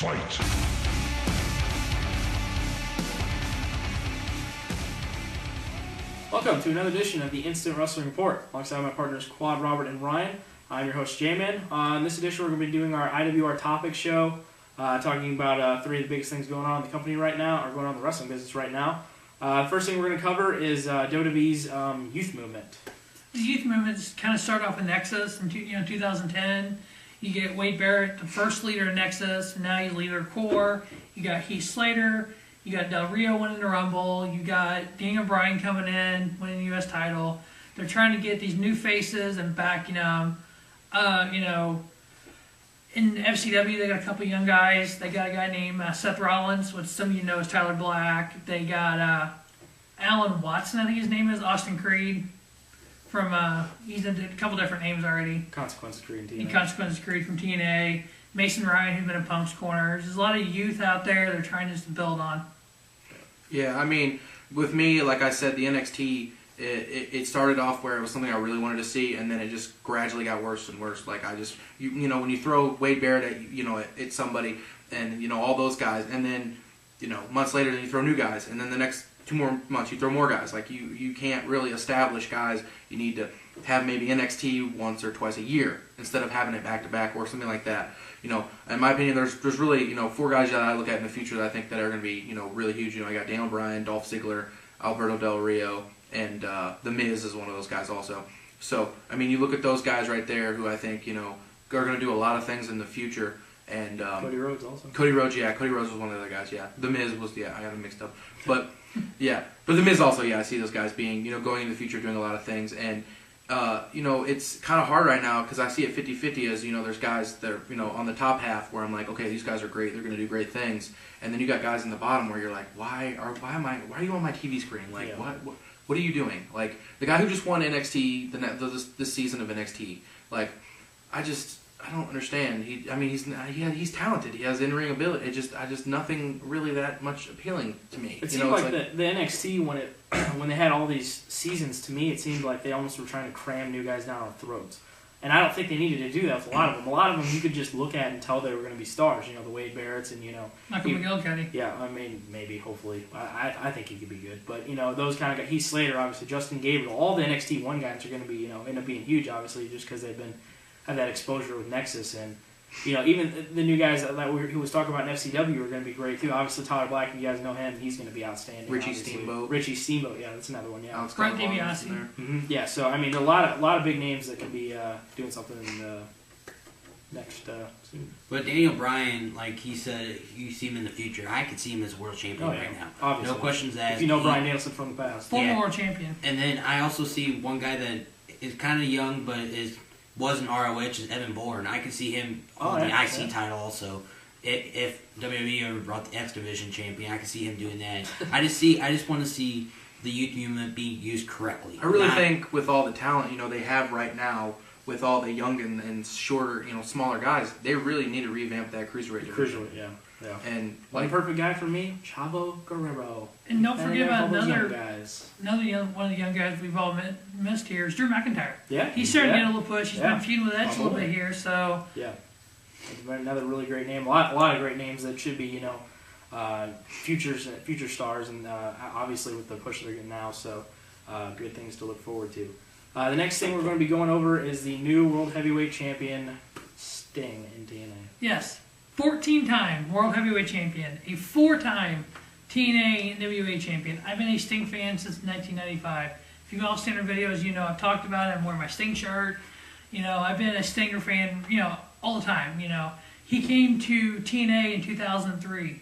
Fight! Welcome to another edition of the Instant Wrestling Report. Alongside my partners Quad, Robert, and Ryan, I'm your host J-Man. In this edition, we're going to be doing our IWR Topix show, talking about three of the biggest things going on in the company right now, or going on in the wrestling business right now. First thing we're going to cover is WWE's youth movement. The youth movement kind of started off with Nexus in 2010. You get Wade Barrett, the first leader of Nexus, and now he's leader of Core. You got Heath Slater. You got Del Rio winning the Rumble. You got Daniel Bryan coming in, winning the U.S. title. They're trying to get these new faces and back, in FCW, they got a couple young guys. They got a guy named Seth Rollins, which some of you know is Tyler Black. They got Alan Watson, I think his name is, Austin Creed. He's in a couple different names already. Consequences Creed from TNA. Consequences Creed from TNA. Mason Ryan, who's been in Punk's corners. There's a lot of youth out there they're trying just to build on. Yeah, I mean, with me, like I said, the NXT, it started off where it was something I really wanted to see, and then it just gradually got worse and worse. Like, when you throw Wade Barrett at somebody, and, all those guys, and then, months later, then you throw new guys, and then the next 2 more months you throw more guys. Like, you can't really establish guys. You need to have maybe NXT once or twice a year instead of having it back-to-back or something like that. In my opinion, there's really, 4 guys that I look at in the future that I think that are going to be, really huge. I got Daniel Bryan, Dolph Ziggler, Alberto Del Rio, and The Miz is one of those guys also. So, I mean, you look at those guys right there who I think, are going to do a lot of things in the future. And Cody Rhodes also. Cody Rhodes was one of the other guys, yeah. The Miz was, I got them mixed up. But, yeah. But The Miz also, I see those guys being, going in the future, doing a lot of things. And, it's kind of hard right now because I see it 50-50 as, there's guys that are, on the top half where I'm like, okay, these guys are great, they're going to do great things. And then you got guys in the bottom where you're like, why are you on my TV screen? Like, yeah. What are you doing? Like, the guy who just won NXT, this season of NXT, like, I don't understand. He's talented. He has in-ring ability. I just nothing really that much appealing to me. It seemed like the NXT when they had all these seasons. To me, it seemed like they almost were trying to cram new guys down our throats, and I don't think they needed to do that with a lot of them. A lot of them you could just look at and tell they were going to be stars. The Wade Barretts and Michael McGillicuddy. Yeah, I mean maybe hopefully I think he could be good, but those kind of guys. Heath Slater, obviously, Justin Gabriel, all the NXT 1 guys are going to be end up being huge, obviously, just because they've been. Have that exposure with Nexus, and even the new guys who was talking about in FCW are going to be great too. Obviously, Tyler Black, you guys know him; he's going to be outstanding. Richie Steamboat, yeah, that's another one. Yeah, Brett DiBiase. Mm-hmm. Yeah, so I mean, a lot of big names that can be doing something in the next soon. But Daniel Bryan, like he said, you see him in the future. I could see him as world champion right now. Obviously. No questions asked. If Bryan Danielson from the past, former world champion. And then I also see one guy that is kind of young, but was an ROH is Evan Bourne. I could see him holding the IC title also. If WWE ever brought the X Division champion, I could see him doing that. I just want to see the youth movement be used correctly. I really think with all the talent they have right now, with all the young and shorter smaller guys, they really need to revamp that cruiserweight division. Cruiserweight, yeah. And one perfect guy for me, Chavo Guerrero. And don't forget about one of the young guys we've all missed here is Drew McIntyre. Yeah, he's starting to get a little push. He's been feuding with Edge a little bit here, so yeah, another really great name. A lot of great names that should be future stars, and obviously with the push they're getting now, so good things to look forward to. The next thing we're going to be going over is the new World Heavyweight Champion Sting in TNA. Yes. 14-time World Heavyweight Champion, a 4-time TNA and WA Champion. I've been a Sting fan since 1995. If you've all seen our videos, I've talked about it. I'm wearing my Sting shirt. I've been a Stinger fan, all the time. He came to TNA in 2003.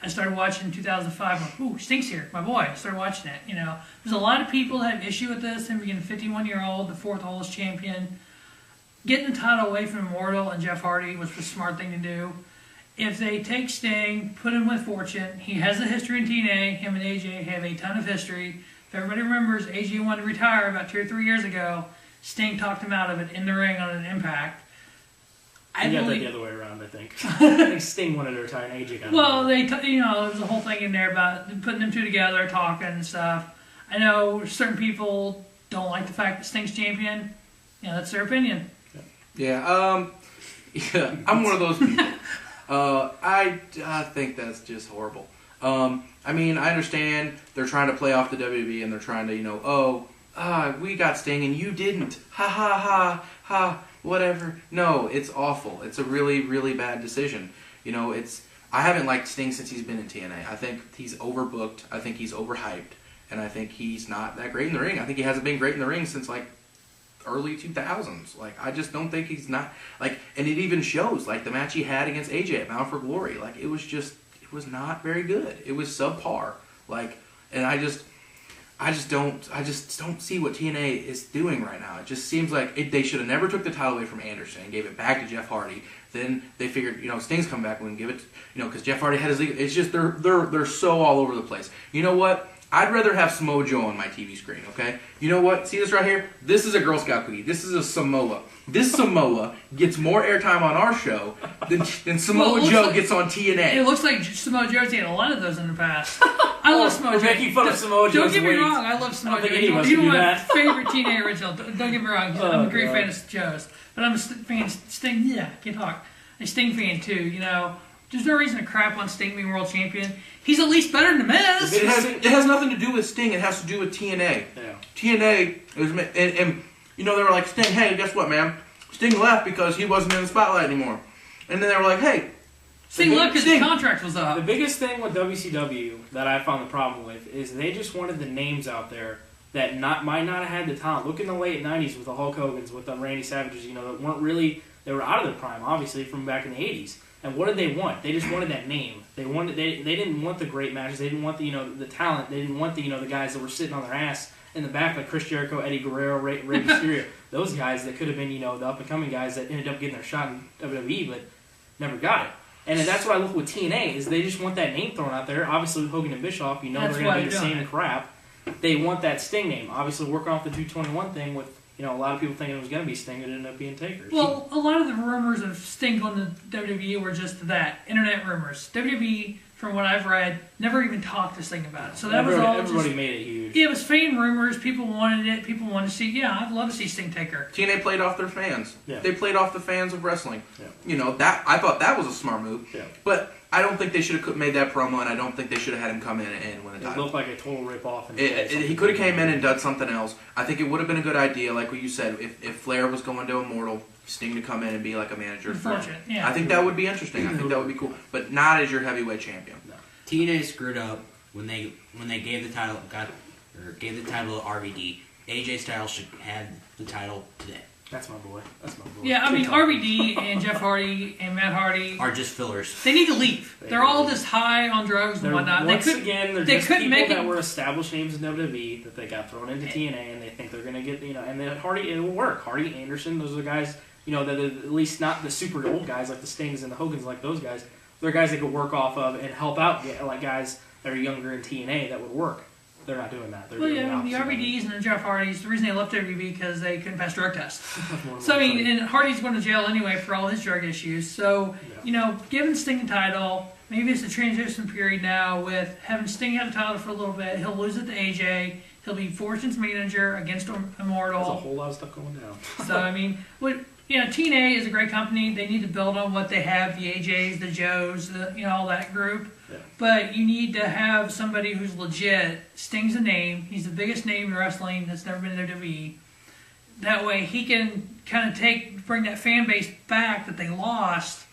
I started watching in 2005. I'm like, ooh, Sting's here, my boy. I started watching it. There's a lot of people that have issue with this. Him being a 51-year-old, the 4th oldest champion. Getting the title away from Immortal and Jeff Hardy was the smart thing to do. If they take Sting, put him with Fortune, he has a history in TNA. Him and AJ have a ton of history. If everybody remembers, AJ wanted to retire about 2 or 3 years ago. Sting talked him out of it in the ring on an Impact. You got that the other way around, I think. I think Sting wanted to retire and AJ got Well, there was a whole thing in there about putting them two together, talking and stuff. I know certain people don't like the fact that Sting's champion. That's their opinion. Yeah, I'm one of those people. I think that's just horrible. I mean, I understand they're trying to play off the WWE and they're trying to, we got Sting and you didn't. Ha ha ha ha. Whatever. No, it's awful. It's a really, really bad decision. I haven't liked Sting since he's been in TNA. I think he's overbooked. I think he's overhyped. And I think he's not that great in the ring. I think he hasn't been great in the ring since, early 2000s. I just don't think he's not, and it even shows, the match he had against AJ at Bound for Glory. It was not very good. It was subpar. And I just don't see what TNA is doing right now. It just seems like they should have never took the title away from Anderson and gave it back to Jeff Hardy. Then they figured, Sting's come back, we can give it, because Jeff Hardy had his legal. It's just they're so all over the place. You know what? I'd rather have Samoa Joe on my TV screen, okay? You know what? See this right here? This is a Girl Scout cookie. This is a Samoa. This Samoa gets more airtime on our show than Samoa Joe gets on TNA. It looks like Samoa Joe's had a lot of those in the past. I love Samoa Joe. Making fun of Samoa Joe. Don't get me wrong, I love Samoa Joe. He's He's one of my favorite TNA originals. Don't get me wrong, I'm a great fan of Joe's. But I'm a fan of Sting. Yeah, I can talk. A Sting fan too, There's no reason to crap on Sting being world champion. He's at least better than The Miz. It has nothing to do with Sting. It has to do with TNA. Yeah. TNA is, and they were like, Sting, hey, guess what, man? Sting left because he wasn't in the spotlight anymore. And then they were like, hey, Sting left because his contract was up. The biggest thing with WCW that I found the problem with is they just wanted the names out there that might not have had the talent. Look in the late 90s with the Hulk Hogan's, with the Randy Savages, that weren't really, they were out of their prime, obviously, from back in the 80s. And what did they want? They just wanted that name. They didn't want the great matches. They didn't want the talent. They didn't want the guys that were sitting on their ass in the back, like Chris Jericho, Eddie Guerrero, Rey Mysterio. Those guys that could have been the up and coming guys that ended up getting their shot in WWE but never got it. And that's what I look with TNA is they just want that name thrown out there. Obviously with Hogan and Bischoff, they're going to do the same crap. They want that Sting name. Obviously working off the 221 thing with. A lot of people thinking it was going to be Sting, it ended up being Taker. Well, a lot of the rumors of Sting on the WWE were just that, internet rumors. WWE, from what I've read, never even talked to Sting about it. So that was all everybody made it huge. Yeah, it was fan rumors. People wanted it. People wanted to see. Yeah, I'd love to see Sting Taker. TNA played off their fans. Yeah. They played off the fans of wrestling. Yeah. That I thought that was a smart move. Yeah. But I don't think they should have made that promo, and I don't think they should have had him come in and win the title. It looked like a total rip-off. He could have came in and done something else. I think it would have been a good idea, like what you said, if Flair was going to Immortal, Sting to come in and be like a manager. Yeah. I think that would be interesting. I think that would be cool. But not as your heavyweight champion. No. TNA screwed up when they gave the title to RVD. AJ Styles should have the title today. That's my boy. Yeah, I mean, RVD and Jeff Hardy and Matt Hardy are just fillers. They need to leave. They're all just high on drugs and whatnot. They're just people that were established names in WWE that they got thrown into TNA and they think they're going to get, and then Hardy, it will work. Hardy, Anderson, those are the guys, that are at least not the super old guys like the Stings and the Hogans, like those guys. They're guys that could work off of and help out, like guys that are younger in TNA that would work. They're not doing that. They're the RVDs and the Jeff Hardys, the reason they left WWE because they couldn't pass drug tests. So, and Hardy's going to jail anyway for all his drug issues. So, giving Sting the title, maybe it's a transition period now with having Sting have the title for a little bit. He'll lose it to AJ. He'll be Fortune's manager against Immortal. There's a whole lot of stuff going down. So, I mean, TNA is a great company. They need to build on what they have, the AJs, the Joes, all that group. Yeah. But you need to have somebody who's legit. Sting's a name. He's the biggest name in wrestling that's never been in WWE. That way he can kind of bring that fan base back that they lost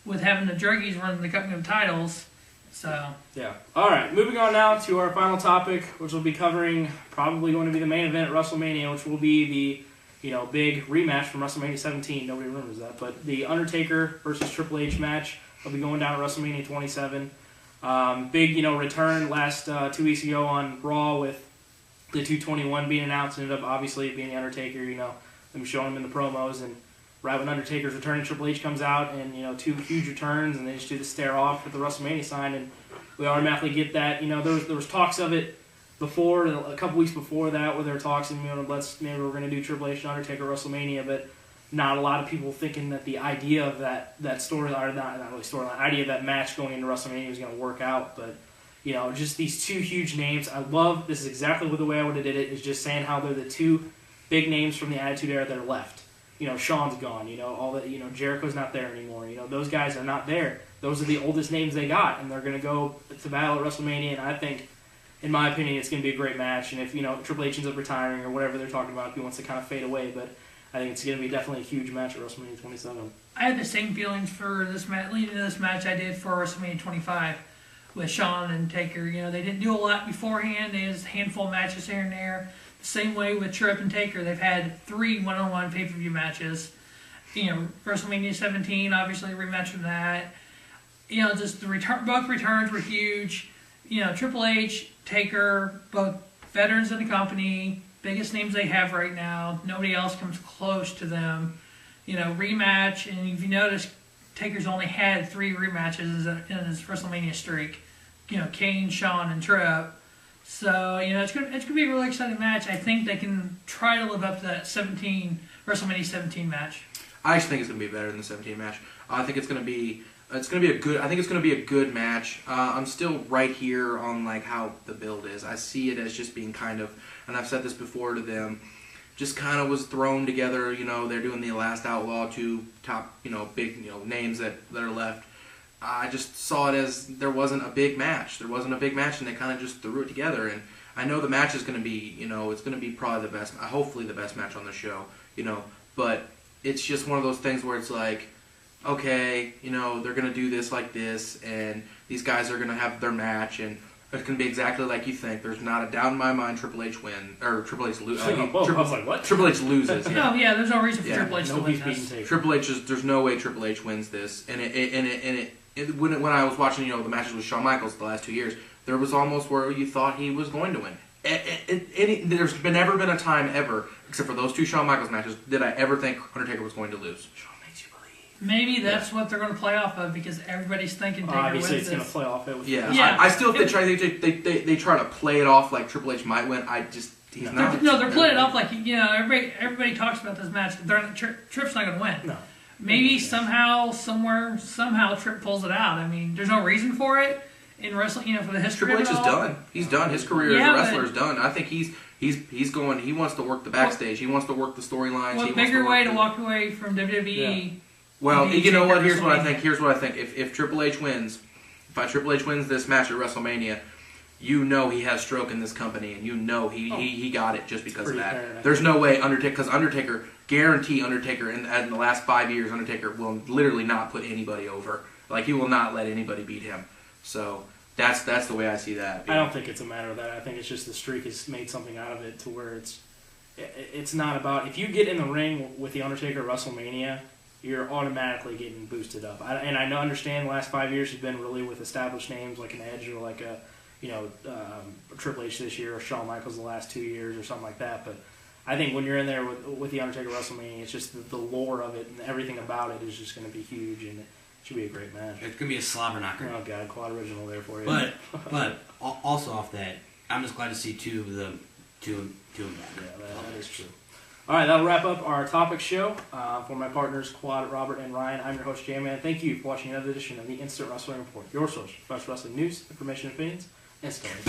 with having the druggies running the company of titles. So yeah. All right. Moving on now to our final topic, which will be covering probably going to be the main event at WrestleMania, which will be the big rematch from WrestleMania 17. Nobody remembers that, but the Undertaker versus Triple H match will be going down at WrestleMania 27. Big, return last 2 weeks ago on Raw with the 221 being announced. Ended up obviously being the Undertaker. Them showing him in the promos, and right when Undertaker's returning, Triple H comes out and two huge returns, and they just do the stare off with the WrestleMania sign, and we automatically get that. There was talks of it before, a couple weeks before that, where there were talks and maybe we're going to do Triple H and Undertaker WrestleMania, but not a lot of people thinking that the idea of that story, or not really storyline, idea of that match going into WrestleMania was going to work out. But just these two huge names. I love this is exactly the way I would have did it. Is just saying how they're the two big names from the Attitude Era that are left. Shawn's gone. All that. Jericho's not there anymore. Those guys are not there. Those are the oldest names they got, and they're going to go to battle at WrestleMania. And I think, in my opinion, it's going to be a great match. And if Triple H ends up retiring or whatever they're talking about, he wants to kind of fade away. But I think it's going to be definitely a huge match at WrestleMania 27. I had the same feelings for this match, leading to this match I did for WrestleMania 25 with Shawn and Taker. They didn't do a lot beforehand. They had a handful of matches here and there. The same way with Tripp and Taker. They've had 3 one-on-one pay-per-view matches. WrestleMania 17, obviously a rematch from that. Just both returns were huge. Triple H, Taker, both veterans of the company, biggest names they have right now. Nobody else comes close to them. Rematch, and if you notice, Taker's only had 3 rematches in his WrestleMania streak. Kane, Shawn, and Tripp. So it's gonna be a really exciting match. I think they can try to live up to that WrestleMania 17 match. I actually think it's gonna be better than the 17 match. I think it's gonna be a good. I think it's gonna be a good match. I'm still right here on like how the build is. I see it as just being kind of, and I've said this before to them, just kind of was thrown together. They're doing the Last Outlaw, 2 top big names that are left. I just saw it as there wasn't a big match. There wasn't a big match, and they kind of just threw it together. And I know the match is going to be, it's going to be probably the best, hopefully the best match on the show, But it's just one of those things where it's like, okay, they're going to do this like this, and these guys are going to have their match, and it's going to be exactly like you think. There's not a doubt in my mind Triple H loses. Triple H loses. Yeah. No, yeah, there's no reason for Triple H to win this. Triple H there's no way Triple H wins this, and when I was watching, the matches with Shawn Michaels the last 2 years, there was almost where you thought he was going to win. There's never been a time ever, except for those 2 Shawn Michaels matches, did I ever think Undertaker was going to lose. Shawn makes you believe. Maybe that's what they're going to play off of, because everybody's thinking Taker wins obviously it's this. going to play off it. I still think they try to play it off like Triple H might win. He's not. No, they're playing it off like everybody talks about this match. Tripp's not going to win. No. Maybe somehow Tripp pulls it out. I mean, there's no reason for it in wrestling. For the history. Triple H is done. He's done. His career as a wrestler is done. I think he's going. He wants to work the backstage. He wants to work the storylines. What bigger way to walk away from WWE? Yeah. Well, you know what? Here's what I think. If Triple H wins, Triple H wins this match at WrestleMania, he has stroke in this company, and he got it just because of that. There's no way Undertaker guarantee Undertaker in the last 5 years, Undertaker will literally not put anybody over. Like, he will not let anybody beat him. So that's the way I see that. I don't think it's a matter of that. I think it's just the streak has made something out of it to where it's not about, if you get in the ring with the Undertaker at WrestleMania, you're automatically getting boosted up. I understand the last 5 years has been really with established names like an Edge or like a Triple H this year or Shawn Michaels the last 2 years or something like that. But I think when you're in there with the Undertaker WrestleMania, it's just the lore of it and everything about it is just going to be huge, and it should be a great match. It's going to be a slobber knocker. Oh God, quad original there for you. But also off that, I'm just glad to see two of them back. Yeah, that is true. All right, that'll wrap up our Topix show. For my partners, Quad, Robert, and Ryan, I'm your host, J-Man. Thank you for watching another edition of the Instant Wrestling Report, your source for fresh wrestling news, information, opinions, and stories.